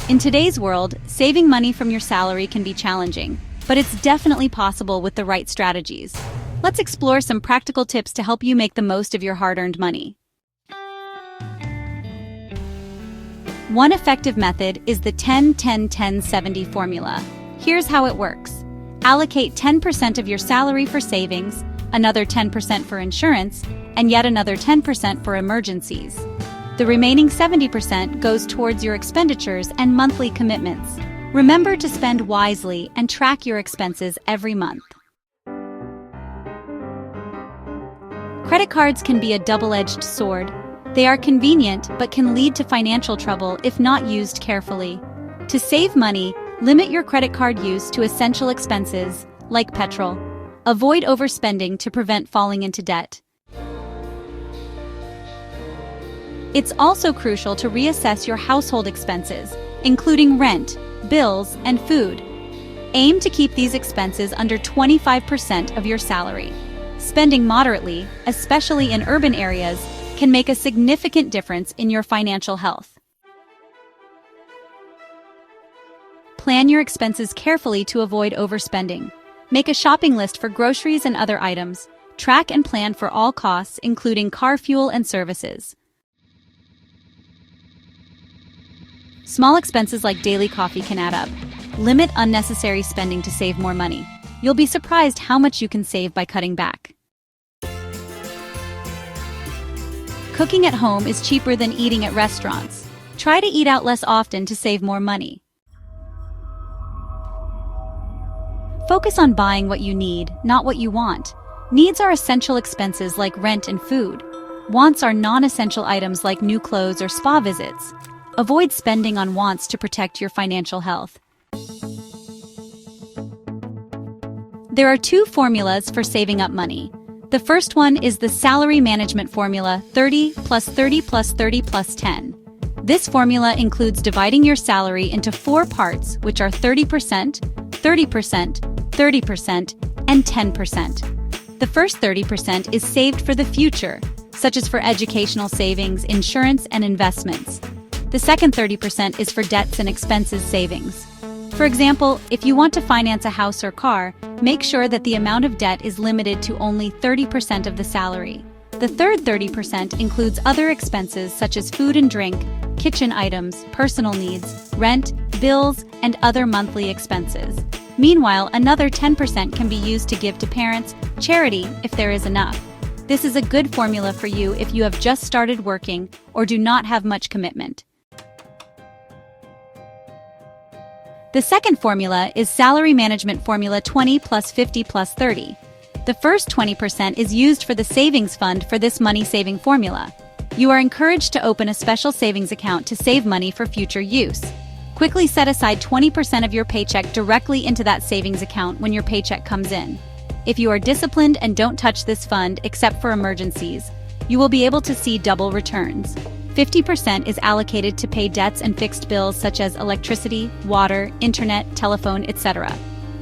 In today's world, saving money from your salary can be challenging, but it's definitely possible with the right strategies. Let's explore some practical tips to help you make the most of your hard-earned money. One effective method is the 10-10-10-70 formula. Here's how it works. Allocate 10% of your salary for savings, another 10% for insurance, and yet another 10% for emergencies. The remaining 70% goes towards your expenditures and monthly commitments. Remember to spend wisely and track your expenses every month. Credit cards can be a double-edged sword. They are convenient but can lead to financial trouble if not used carefully. To save money, limit your credit card use to essential expenses, like petrol. Avoid overspending to prevent falling into debt. It's also crucial to reassess your household expenses, including rent, bills, and food. Aim to keep these expenses under 25% of your salary. Spending moderately, especially in urban areas, can make a significant difference in your financial health. Plan your expenses carefully to avoid overspending. Make a shopping list for groceries and other items. Track and plan for all costs, including car fuel and services. Small expenses like daily coffee can add up. Limit unnecessary spending to save more money. You'll be surprised how much you can save by cutting back. Cooking at home is cheaper than eating at restaurants. Try to eat out less often to save more money. Focus on buying what you need, not what you want. Needs are essential expenses like rent and food. Wants are non-essential items like new clothes or spa visits. Avoid spending on wants to protect your financial health. There are two formulas for saving up money. The first one is the salary management formula 30 plus 30 plus 30 plus 10. This formula includes dividing your salary into 4 parts, which are 30%, 30%, 30%, and 10%. The first 30% is saved for the future, such as for educational savings, insurance, and investments. The second 30% is for debts and expenses savings. For example, if you want to finance a house or car, make sure that the amount of debt is limited to only 30% of the salary. The third 30% includes other expenses such as food and drink, kitchen items, personal needs, rent, bills, and other monthly expenses. Meanwhile, another 10% can be used to give to parents, charity, if there is enough. This is a good formula for you if you have just started working or do not have much commitment. The second formula is salary management formula 20 plus 50 plus 30. The first 20% is used for the savings fund for this money-saving formula. You are encouraged to open a special savings account to save money for future use. Quickly set aside 20% of your paycheck directly into that savings account when your paycheck comes in. If you are disciplined and don't touch this fund except for emergencies, you will be able to see double returns. 50% is allocated to pay debts and fixed bills such as electricity, water, internet, telephone, etc.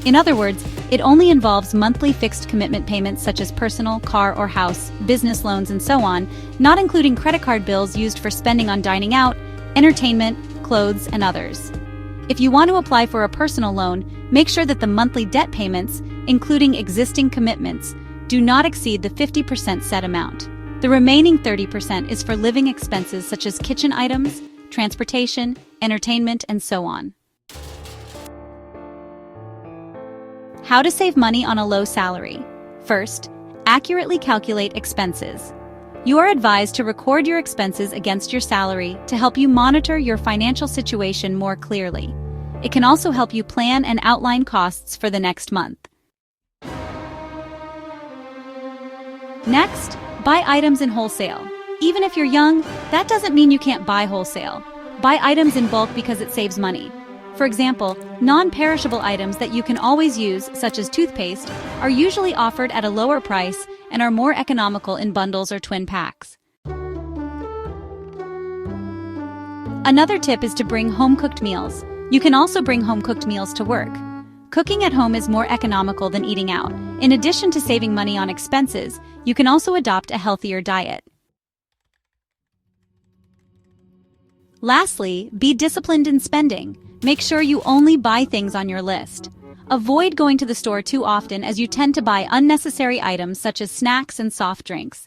In other words, it only involves monthly fixed commitment payments such as personal, car or house, business loans, and so on, not including credit card bills used for spending on dining out, entertainment, clothes, and others. If you want to apply for a personal loan, make sure that the monthly debt payments, including existing commitments, do not exceed the 50% set amount. The remaining 30% is for living expenses such as kitchen items, transportation, entertainment, and so on. How to save money on a low salary. First, accurately calculate expenses. You are advised to record your expenses against your salary to help you monitor your financial situation more clearly. It can also help you plan and outline costs for the next month. Next, buy items in wholesale. Even if you're young, that doesn't mean you can't buy wholesale. Buy items in bulk because it saves money. For example, non-perishable items that you can always use, such as toothpaste, are usually offered at a lower price and are more economical in bundles or twin packs. Another tip is to bring home-cooked meals. You can also bring home-cooked meals to work. Cooking at home is more economical than eating out. In addition to saving money on expenses, you can also adopt a healthier diet. Lastly, be disciplined in spending. Make sure you only buy things on your list. Avoid going to the store too often as you tend to buy unnecessary items such as snacks and soft drinks.